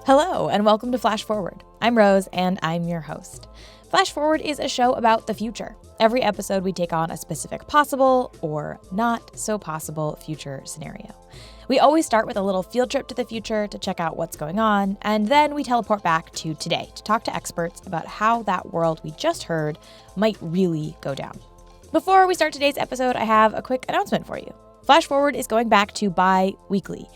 Hello, and welcome to Flash Forward. I'm Rose, and I'm your host. Flash Forward is a show about the future. Every episode, we take on a specific possible, or not so possible, future scenario. We always start with a little field trip to the future to check out what's going on, and then we teleport back to today to talk to experts about how that world we just heard might really go down. Before we start today's episode, I have a quick announcement for you. Flash Forward is going back to bi-weekly,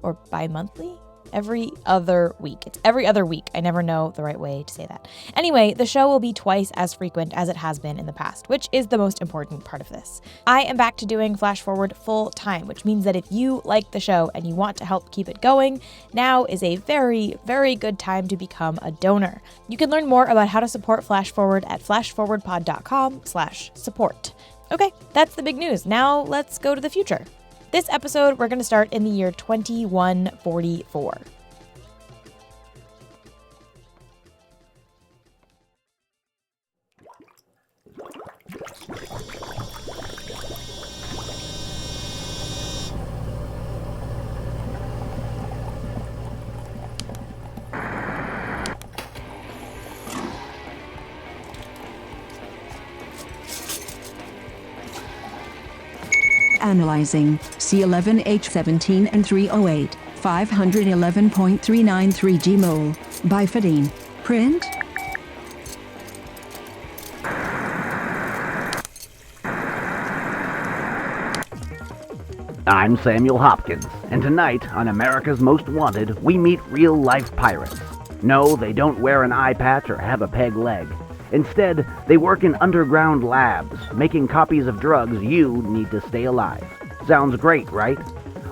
or bi-monthly? Every other week. It's every other week. I never know the right way to say that. Anyway, the show will be twice as frequent as it has been in the past, which is the most important part of this. I am back to doing Flash Forward full time, which means that if you like the show and you want to help keep it going, now is a very, very good time to become a donor. You can learn more about how to support Flash Forward at flashforwardpod.com/support. Okay, that's the big news. Now let's go to the future. This episode, we're going to start in the year 2144. Analyzing C11H17 and 308, 511.393 G-mol, bifidine, print. I'm Samuel Hopkins, and tonight on America's Most Wanted, we meet real-life pirates. No, they don't wear an eye patch or have a peg leg. Instead, they work in underground labs, making copies of drugs you need to stay alive. Sounds great, right?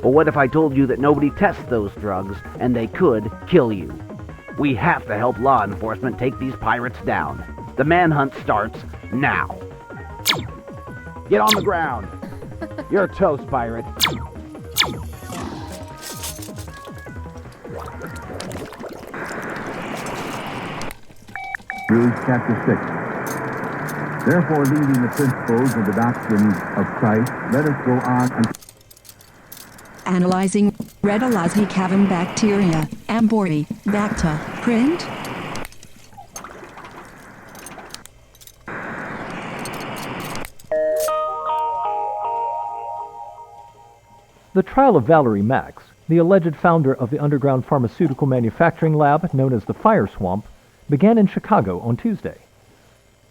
Well, what if I told you that nobody tests those drugs, and they could kill you? We have to help law enforcement take these pirates down. The manhunt starts now. Get on the ground. You're toast, pirate. Hebrews chapter 6. Therefore, leaving the principles of the doctrine of Christ, let us go on and Analyzing Redolazzi cavum bacteria, ambori, bacta, print. The trial of Valerie Max, the alleged founder of the underground pharmaceutical manufacturing lab known as the Fire Swamp, began in Chicago on Tuesday.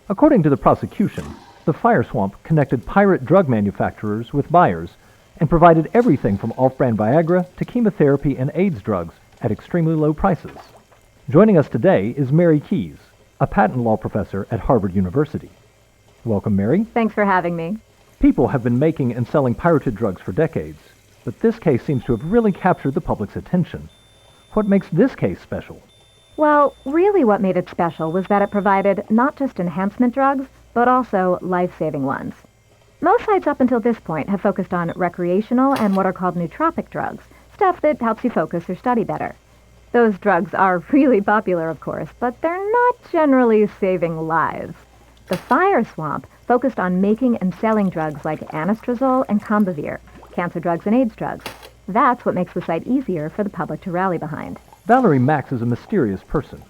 According to the prosecution, the Fire Swamp connected pirate drug manufacturers with buyers and provided everything from off-brand Viagra to chemotherapy and AIDS drugs at extremely low prices. Joining us today is Mary Keyes, a patent law professor at Harvard University. Welcome, Mary. Thanks for having me. People have been making and selling pirated drugs for decades, but this case seems to have really captured the public's attention. What makes this case special? Well, really what made it special was that it provided not just enhancement drugs, but also life-saving ones. Most sites up until this point have focused on recreational and what are called nootropic drugs, stuff that helps you focus or study better. Those drugs are really popular, of course, but they're not generally saving lives. The Fire Swamp focused on making and selling drugs like anastrozole and combivir, cancer drugs and AIDS drugs. That's what makes the site easier for the public to rally behind. Valerie Max is a mysterious person.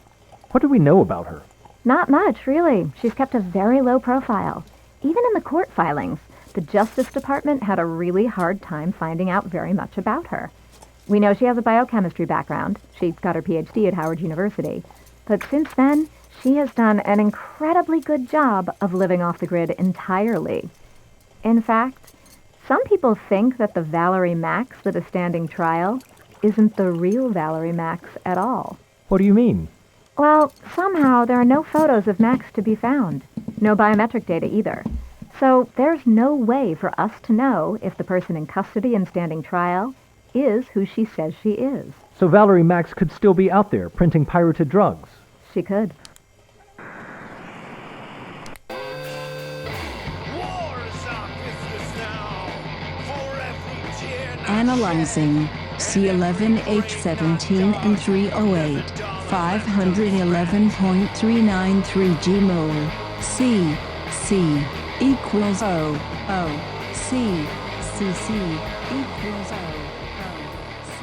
What do we know about her? Not much, really. She's kept a very low profile. Even in the court filings, the Justice Department had a really hard time finding out very much about her. We know she has a biochemistry background. She got her PhD at Howard University. But since then, she has done an incredibly good job of living off the grid entirely. In fact, some people think that the Valerie Max that is standing trial isn't the real Valerie Max at all. What do you mean? Well, somehow there are no photos of Max to be found. No biometric data either. So there's no way for us to know if the person in custody and standing trial is who she says she is. So Valerie Max could still be out there printing pirated drugs. She could. Analyzing C11H17 and 308, 511.393 G-mol, C equals O, C equals O, C.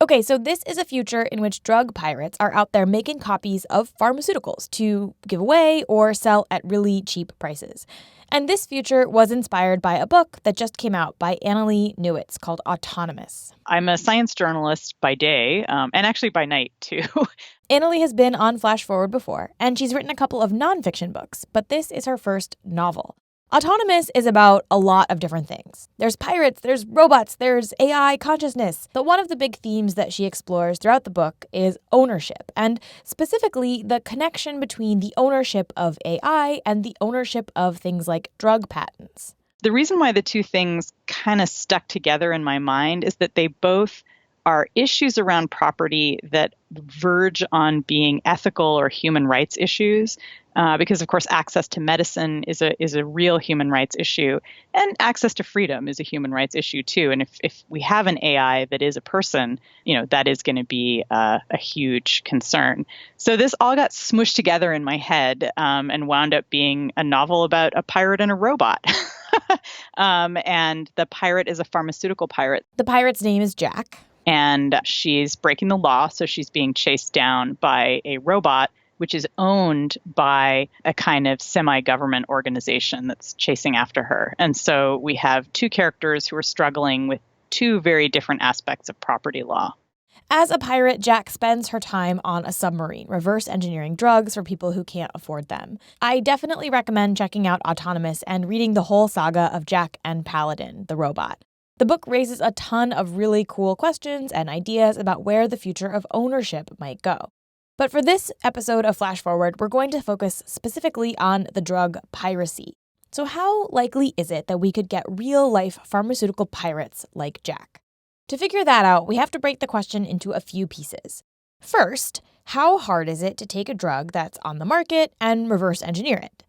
Okay, so this is a future in which drug pirates are out there making copies of pharmaceuticals to give away or sell at really cheap prices. And this future was inspired by a book that just came out by Annalee Newitz called Autonomous. I'm a science journalist by day, and actually by night, too. Annalee has been on Flash Forward before, and she's written a couple of nonfiction books, but this is her first novel. Autonomous is about a lot of different things. There's pirates, there's robots, there's AI consciousness. But one of the big themes that she explores throughout the book is ownership, and specifically the connection between the ownership of AI and the ownership of things like drug patents. The reason why the two things kind of stuck together in my mind is that they both are issues around property that verge on being ethical or human rights issues, because of course access to medicine is a real human rights issue, and access to freedom is a human rights issue too. And if we have an AI that is a person, that is going to be a huge concern. So this all got smushed together in my head and wound up being a novel about a pirate and a robot. And the pirate is a pharmaceutical pirate. The pirate's name is Jack. And she's breaking the law, so she's being chased down by a robot, which is owned by a kind of semi-government organization that's chasing after her. And so we have two characters who are struggling with two very different aspects of property law. As a pirate, Jack spends her time on a submarine, reverse engineering drugs for people who can't afford them. I definitely recommend checking out Autonomous and reading the whole saga of Jack and Paladin, the robot. The book raises a ton of really cool questions and ideas about where the future of ownership might go. But for this episode of Flash Forward, we're going to focus specifically on the drug piracy. So how likely is it that we could get real-life pharmaceutical pirates like Jack? To figure that out, we have to break the question into a few pieces. First, how hard is it to take a drug that's on the market and reverse engineer it?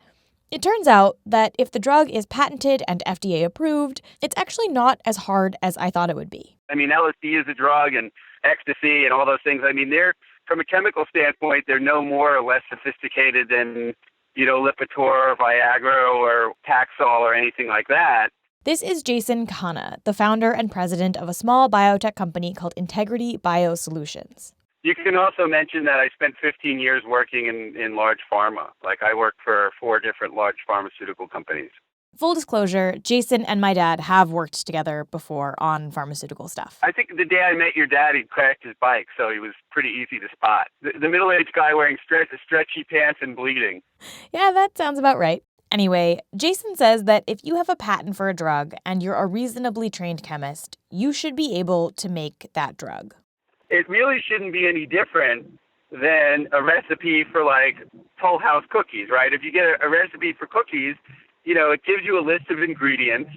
It turns out that if the drug is patented and FDA approved, it's actually not as hard as I thought it would be. I mean, LSD is a drug and ecstasy and all those things. I mean, from a chemical standpoint, they're no more or less sophisticated than, Lipitor or Viagra or Taxol or anything like that. This is Jason Khanna, the founder and president of a small biotech company called Integrity Biosolutions. You can also mention that I spent 15 years working in large pharma. Like I worked for 4 different large pharmaceutical companies. Full disclosure, Jason and my dad have worked together before on pharmaceutical stuff. I think the day I met your dad, he crashed his bike, so he was pretty easy to spot. The middle-aged guy wearing stretchy pants and bleeding. Yeah, that sounds about right. Anyway, Jason says that if you have a patent for a drug and you're a reasonably trained chemist, you should be able to make that drug. It really shouldn't be any different than a recipe for like Toll House cookies, right? If you get a recipe for cookies, it gives you a list of ingredients,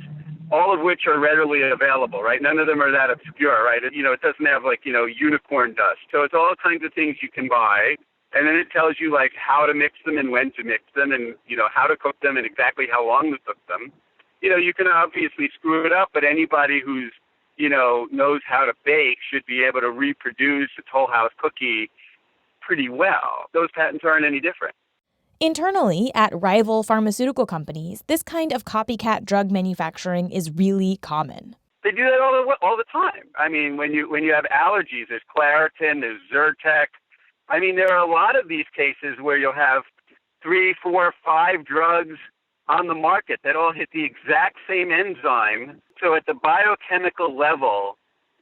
all of which are readily available, right? None of them are that obscure, right? It doesn't have unicorn dust. So it's all kinds of things you can buy. And then it tells you like how to mix them and when to mix them and, how to cook them and exactly how long to cook them. You can obviously screw it up, but anybody who's knows how to bake should be able to reproduce a Toll House cookie pretty well. Those patents aren't any different. Internally, at rival pharmaceutical companies, this kind of copycat drug manufacturing is really common. They do that all the time. I mean, when you have allergies, there's Claritin, there's Zyrtec. I mean, there are a lot of these cases where you'll have 3, 4, 5 drugs on the market that all hit the exact same enzyme. So at the biochemical level,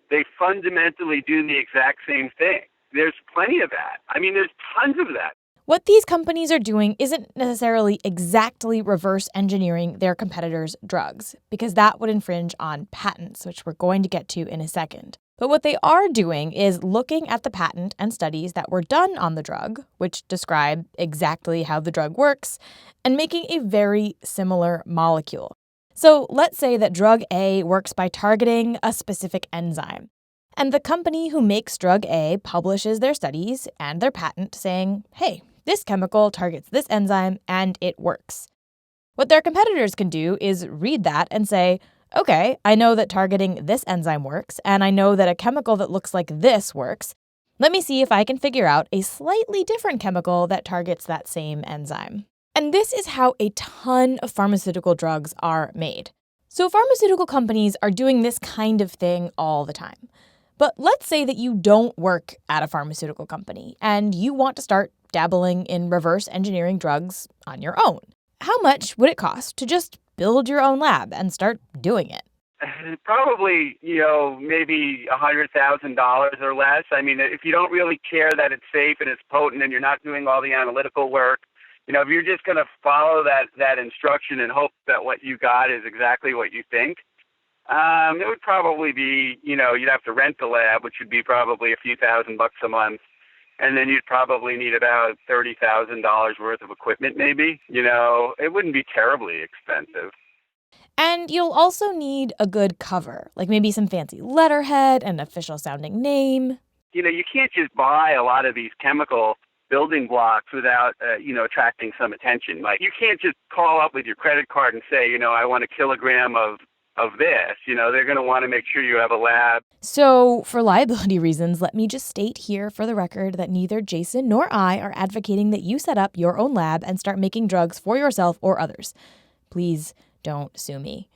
they fundamentally do the exact same thing. There's plenty of that. I mean, there's tons of that. What these companies are doing isn't necessarily exactly reverse engineering their competitors' drugs, because that would infringe on patents, which we're going to get to in a second. But what they are doing is looking at the patent and studies that were done on the drug, which describe exactly how the drug works, and making a very similar molecule. So let's say that drug A works by targeting a specific enzyme. And the company who makes drug A publishes their studies and their patent saying, hey, this chemical targets this enzyme and it works. What their competitors can do is read that and say, okay, I know that targeting this enzyme works, and I know that a chemical that looks like this works. Let me see if I can figure out a slightly different chemical that targets that same enzyme. And this is how a ton of pharmaceutical drugs are made. So pharmaceutical companies are doing this kind of thing all the time. But let's say that you don't work at a pharmaceutical company and you want to start dabbling in reverse engineering drugs on your own. How much would it cost to just build your own lab and start doing it? Probably, maybe $100,000 or less. I mean, if you don't really care that it's safe and it's potent and you're not doing all the analytical work, if you're just going to follow that instruction and hope that what you got is exactly what you think, it would probably be, you'd have to rent the lab, which would be probably a few $1,000 a month. And then you'd probably need about $30,000 worth of equipment, maybe. It wouldn't be terribly expensive. And you'll also need a good cover, like maybe some fancy letterhead, an official sounding name. You can't just buy a lot of these chemical building blocks without, attracting some attention. Like, you can't just call up with your credit card and say, I want a kilogram of this. They're going to want to make sure you have a lab. So for liability reasons, let me just state here for the record that neither Jason nor I are advocating that you set up your own lab and start making drugs for yourself or others. Please don't sue me.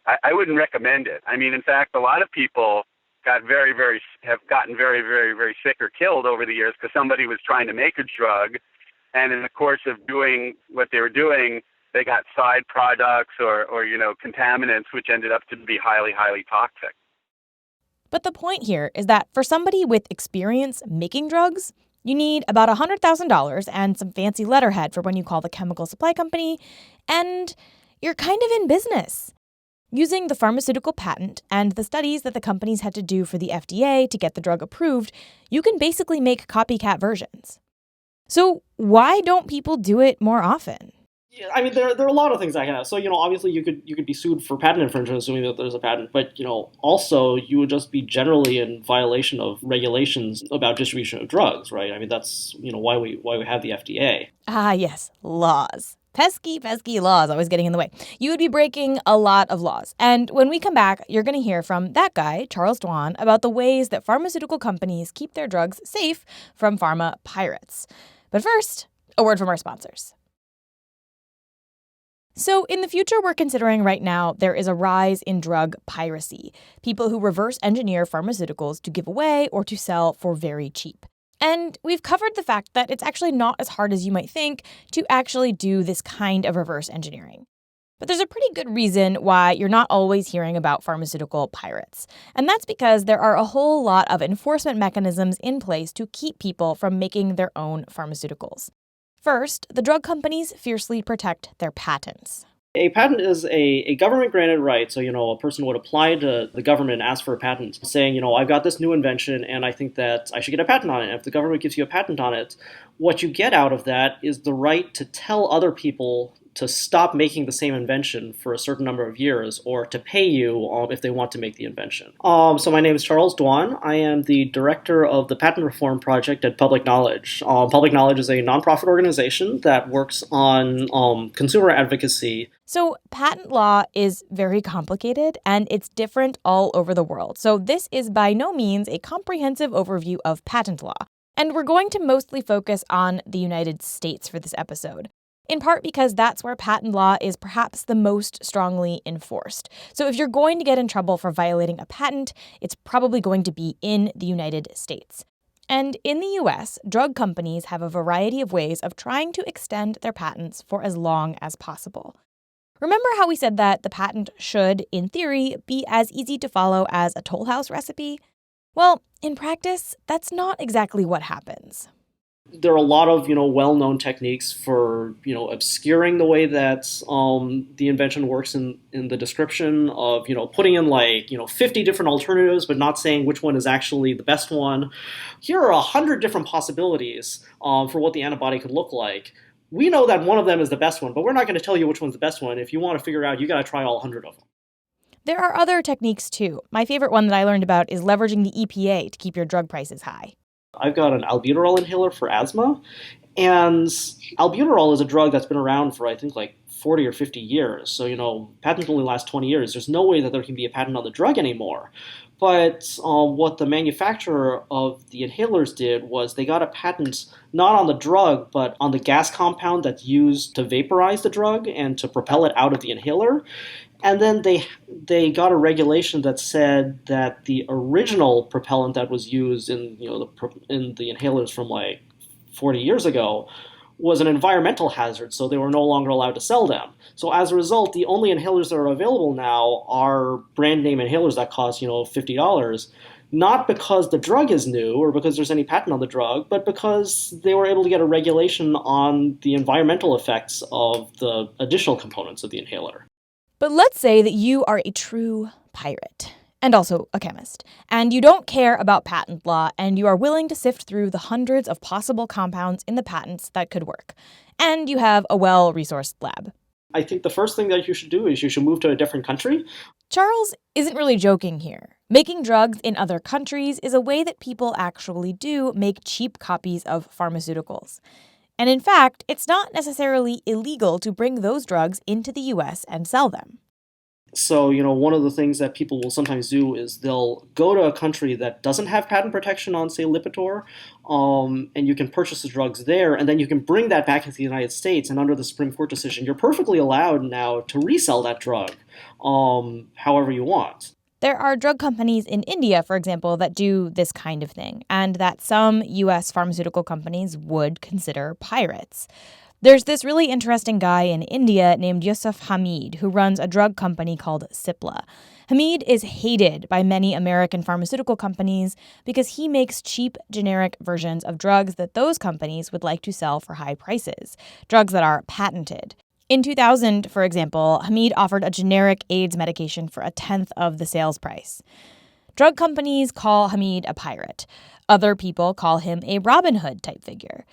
I wouldn't recommend it. I mean, in fact, a lot of people have gotten very, very, very sick or killed over the years because somebody was trying to make a drug, and in the course of doing what they were doing, they got side products or contaminants, which ended up to be highly, highly toxic. But the point here is that for somebody with experience making drugs, you need about $100,000 and some fancy letterhead for when you call the chemical supply company, and you're kind of in business. Using the pharmaceutical patent and the studies that the companies had to do for the FDA to get the drug approved, you can basically make copycat versions. So why don't people do it more often? Yeah, I mean, there are a lot of things that can happen. So, obviously you could be sued for patent infringement, assuming that there's a patent. But, also you would just be generally in violation of regulations about distribution of drugs, right? I mean, that's, why we have the FDA. Ah, yes, laws. Pesky, pesky laws always getting in the way. You would be breaking a lot of laws. And when we come back, you're going to hear from that guy, Charles Dwan, about the ways that pharmaceutical companies keep their drugs safe from pharma pirates. But first, a word from our sponsors. So in the future we're considering right now, there is a rise in drug piracy, people who reverse engineer pharmaceuticals to give away or to sell for very cheap. And we've covered the fact that it's actually not as hard as you might think to actually do this kind of reverse engineering. But there's a pretty good reason why you're not always hearing about pharmaceutical pirates. And that's because there are a whole lot of enforcement mechanisms in place to keep people from making their own pharmaceuticals. First, the drug companies fiercely protect their patents. A patent is a government-granted right. So, a person would apply to the government and ask for a patent, saying, I've got this new invention and I think that I should get a patent on it. And if the government gives you a patent on it, what you get out of that is the right to tell other people to stop making the same invention for a certain number of years, or to pay you if they want to make the invention. So my name is Charles Dwan. I am the director of the Patent Reform Project at Public Knowledge. Public Knowledge is a nonprofit organization that works on consumer advocacy. So patent law is very complicated, and it's different all over the world. So this is by no means a comprehensive overview of patent law. And we're going to mostly focus on the United States for this episode, in part because that's where patent law is perhaps the most strongly enforced. So if you're going to get in trouble for violating a patent, it's probably going to be in the United States. And in the US, drug companies have a variety of ways of trying to extend their patents for as long as possible. Remember how we said that the patent should, in theory, be as easy to follow as a Toll House recipe? Well, in practice, that's not exactly what happens. There are a lot of, well-known techniques for, obscuring the way that the invention works in the description of, putting in 50 different alternatives, but not saying which one is actually the best one. Here are 100 different possibilities for what the antibody could look like. We know that one of them is the best one, but we're not going to tell you which one's the best one. If you want to figure out, you got to try all 100 of them. There are other techniques too. My favorite one that I learned about is leveraging the EPA to keep your drug prices high. I've got an albuterol inhaler for asthma, and albuterol is a drug that's been around for, I think, 40 or 50 years. So, patents only last 20 years. There's no way that there can be a patent on the drug anymore. But what the manufacturer of the inhalers did was they got a patent not on the drug, but on the gas compound that's used to vaporize the drug and to propel it out of the inhaler. And then they got a regulation that said that the original propellant that was used in in the inhalers from like 40 years ago was an environmental hazard, so they were no longer allowed to sell them. So as a result, the only inhalers that are available now are brand name inhalers that cost, $50, not because the drug is new or because there's any patent on the drug, but because they were able to get a regulation on the environmental effects of the additional components of the inhaler. But let's say that you are a true pirate and also a chemist, and you don't care about patent law, and you are willing to sift through the hundreds of possible compounds in the patents that could work, and you have a well-resourced lab. I think the first thing that you should do is you should move to a different country. Charles isn't really joking here. Making drugs in other countries is a way that people actually do make cheap copies of pharmaceuticals. And in fact, it's not necessarily illegal to bring those drugs into the US and sell them. So, one of the things that people will sometimes do is they'll go to a country that doesn't have patent protection on, say, Lipitor, and you can purchase the drugs there, and then you can bring that back into the United States, and under the Supreme Court decision, you're perfectly allowed now to resell that drug however you want. There are drug companies in India, for example, that do this kind of thing, and that some U.S. pharmaceutical companies would consider pirates. There's this really interesting guy in India named Yusuf Hamid who runs a drug company called Cipla. Hamid is hated by many American pharmaceutical companies because he makes cheap, generic versions of drugs that those companies would like to sell for high prices, drugs that are patented. In 2000, for example, Hamid offered a generic AIDS medication for a tenth of the sales price. Drug companies call Hamid a pirate. Other people call him a Robin Hood type figure.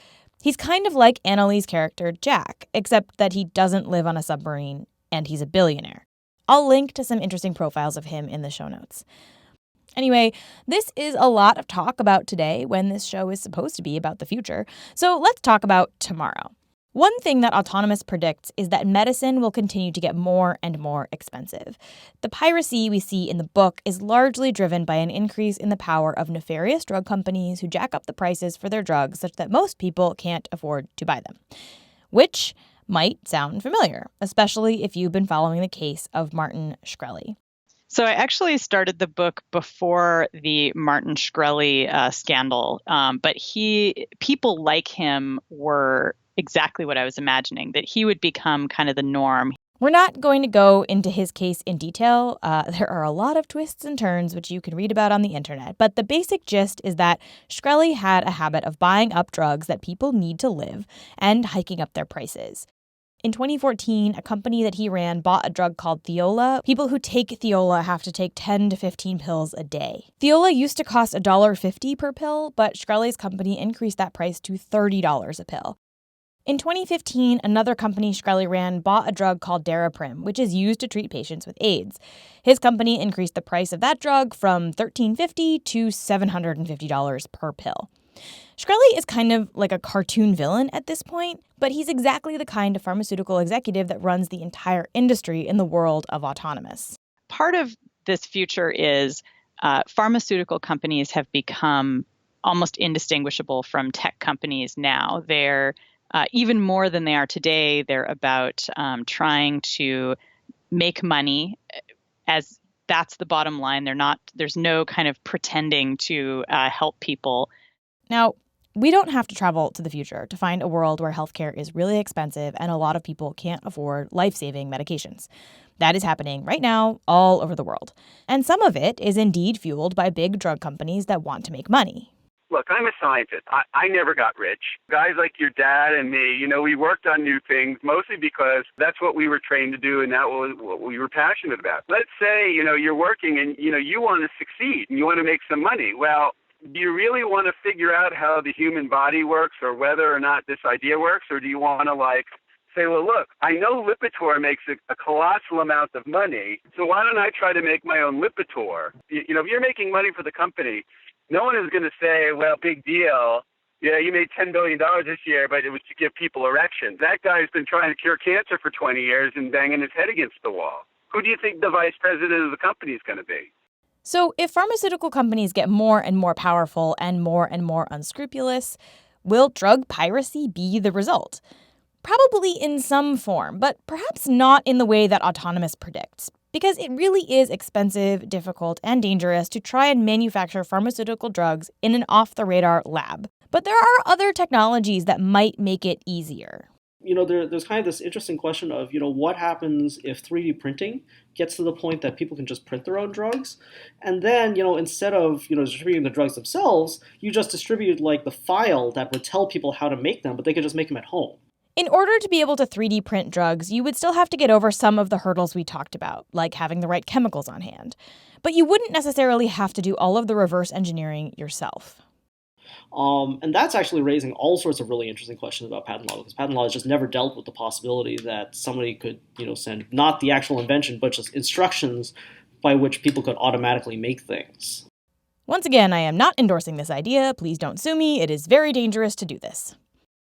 He's kind of like Annalie's character, Jack, except that he doesn't live on a submarine and he's a billionaire. I'll link to some interesting profiles of him in the show notes. Anyway, this is a lot of talk about today when this show is supposed to be about the future. So let's talk about tomorrow. One thing that Autonomous predicts is that medicine will continue to get more and more expensive. The piracy we see in the book is largely driven by an increase in the power of nefarious drug companies who jack up the prices for their drugs such that most people can't afford to buy them. Which might sound familiar, especially if you've been following the case of Martin Shkreli. So I actually started the book before the Martin Shkreli scandal, but people like him were exactly what I was imagining, that he would become kind of the norm. We're not going to go into his case in detail. There are a lot of twists and turns which you can read about on the internet, but the basic gist is that Shkreli had a habit of buying up drugs that people need to live and hiking up their prices. In 2014, a company that he ran bought a drug called Thiola. People who take Thiola have to take 10 to 15 pills a day. Thiola used to cost $1.50 per pill, but Shkreli's company increased that price to $30 a pill. In 2015, another company Shkreli ran bought a drug called Daraprim, which is used to treat patients with AIDS. His company increased the price of that drug from $13.50 to $750 per pill. Shkreli is kind of like a cartoon villain at this point, but he's exactly the kind of pharmaceutical executive that runs the entire industry in the world of Autonomous. Part of this future is pharmaceutical companies have become almost indistinguishable from tech companies now. They're even more than they are today. They're about trying to make money, as that's the bottom line. There's no kind of pretending to help people. Now, we don't have to travel to the future to find a world where healthcare is really expensive and a lot of people can't afford life-saving medications. That is happening right now all over the world. And some of it is indeed fueled by big drug companies that want to make money. Look, I'm a scientist. I never got rich. Guys like your dad and me, we worked on new things, mostly because that's what we were trained to do and that was what we were passionate about. Let's say, you're working and, you want to succeed and you want to make some money. Well, do you really want to figure out how the human body works or whether or not this idea works? Or do you want to say, well, look, I know Lipitor makes a colossal amount of money, so why don't I try to make my own Lipitor? If you're making money for the company, no one is going to say, well, big deal. Yeah, you made $10 billion this year, but it was to give people erections. That guy's been trying to cure cancer for 20 years and banging his head against the wall. Who do you think the vice president of the company is going to be? So if pharmaceutical companies get more and more powerful and more unscrupulous, will drug piracy be the result? Probably in some form, but perhaps not in the way that Autonomous predicts. Because it really is expensive, difficult, and dangerous to try and manufacture pharmaceutical drugs in an off-the-radar lab. But there are other technologies that might make it easier. There's kind of this interesting question of, what happens if 3D printing gets to the point that people can just print their own drugs? And then, instead of, distributing the drugs themselves, you just distribute like the file that would tell people how to make them, but they could just make them at home. In order to be able to 3D print drugs, you would still have to get over some of the hurdles we talked about, like having the right chemicals on hand. But you wouldn't necessarily have to do all of the reverse engineering yourself. And that's actually raising all sorts of really interesting questions about patent law, because patent law has just never dealt with the possibility that somebody could, send not the actual invention, but just instructions by which people could automatically make things. Once again, I am not endorsing this idea. Please don't sue me. It is very dangerous to do this.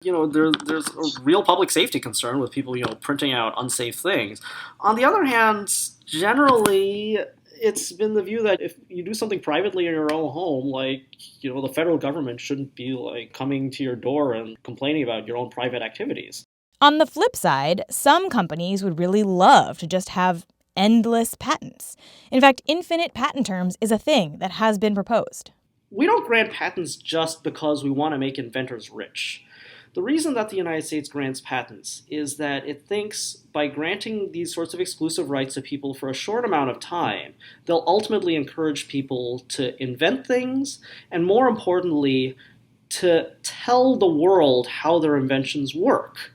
There's a real public safety concern with people, printing out unsafe things. On the other hand, generally, it's been the view that if you do something privately in your own home, the federal government shouldn't be, coming to your door and complaining about your own private activities. On the flip side, some companies would really love to just have endless patents. In fact, infinite patent terms is a thing that has been proposed. We don't grant patents just because we want to make inventors rich. The reason that the United States grants patents is that it thinks by granting these sorts of exclusive rights to people for a short amount of time, they'll ultimately encourage people to invent things, and more importantly, to tell the world how their inventions work.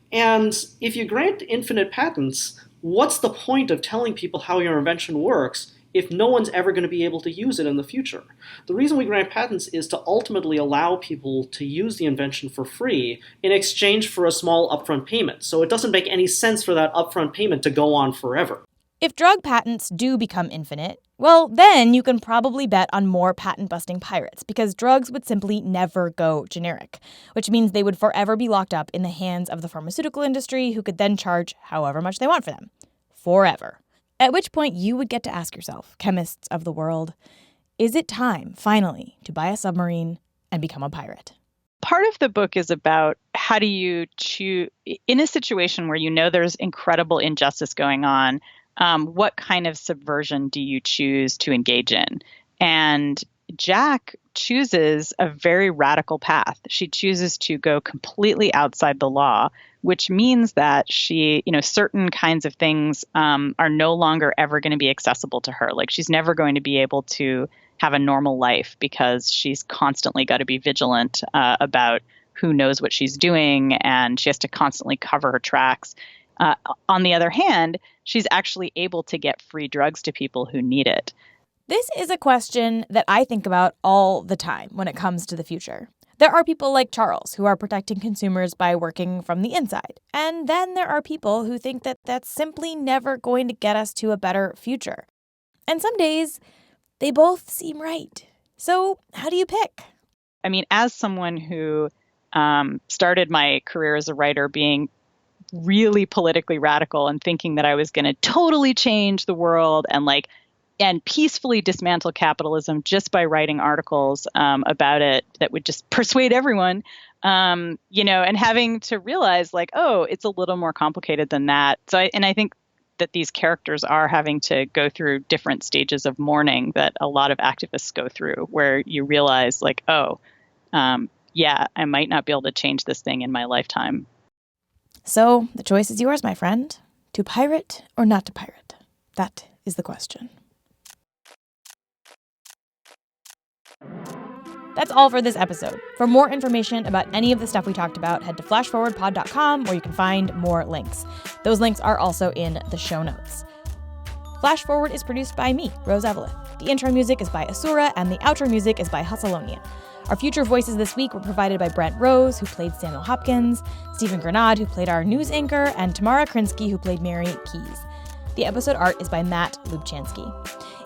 And if you grant infinite patents, what's the point of telling people how your invention works if no one's ever going to be able to use it in the future? The reason we grant patents is to ultimately allow people to use the invention for free in exchange for a small upfront payment. So it doesn't make any sense for that upfront payment to go on forever. If drug patents do become infinite, well, then you can probably bet on more patent-busting pirates, because drugs would simply never go generic, which means they would forever be locked up in the hands of the pharmaceutical industry, who could then charge however much they want for them. Forever. At which point you would get to ask yourself, chemists of the world, is it time, finally, to buy a submarine and become a pirate? Part of the book is about how do you choose, in a situation where there's incredible injustice going on, what kind of subversion do you choose to engage in? And Jack chooses a very radical path. She chooses to go completely outside the law, which means that she, certain kinds of things are no longer ever going to be accessible to her. Like, she's never going to be able to have a normal life because she's constantly got to be vigilant about who knows what she's doing, and she has to constantly cover her tracks. On the other hand, she's actually able to get free drugs to people who need it. This is a question that I think about all the time when it comes to the future. There are people like Charles who are protecting consumers by working from the inside. And then there are people who think that that's simply never going to get us to a better future. And some days, they both seem right. So how do you pick? I mean, as someone who started my career as a writer being really politically radical and thinking that I was going to totally change the world and peacefully dismantle capitalism just by writing articles about it that would just persuade everyone, and having to realize it's a little more complicated than that. So I think that these characters are having to go through different stages of mourning that a lot of activists go through, where you realize I might not be able to change this thing in my lifetime. So the choice is yours, my friend. To pirate or not to pirate? That is the question. That's all for this episode. For more information about any of the stuff we talked about, head to flashforwardpod.com, where you can find more links. Those links are also in the show notes. Flash Forward is produced by me, Rose Eveleth. The intro music is by Asura, and the outro music is by Hustleonia. Our future voices this week were provided by Brent Rose, who played Samuel Hopkins, Stephen Grenade, who played our news anchor, and Tamara Krinsky, who played Mary Keys. The episode art is by Matt Lubchansky.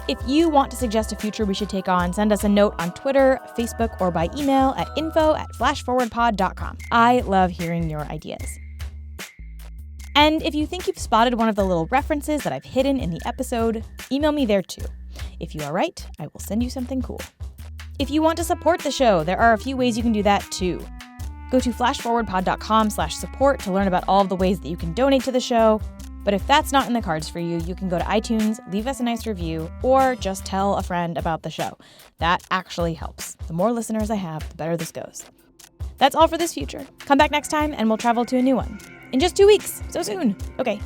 If you want to suggest a future we should take on, send us a note on Twitter, Facebook, or by email at info@flashforwardpod.com. I love hearing your ideas. And if you think you've spotted one of the little references that I've hidden in the episode, email me there too. If you are right, I will send you something cool. If you want to support the show, there are a few ways you can do that too. Go to flashforwardpod.com/support to learn about all of the ways that you can donate to the show. But if that's not in the cards for you, you can go to iTunes, leave us a nice review, or just tell a friend about the show. That actually helps. The more listeners I have, the better this goes. That's all for this future. Come back next time and we'll travel to a new one. In just 2 weeks. So soon. Okay,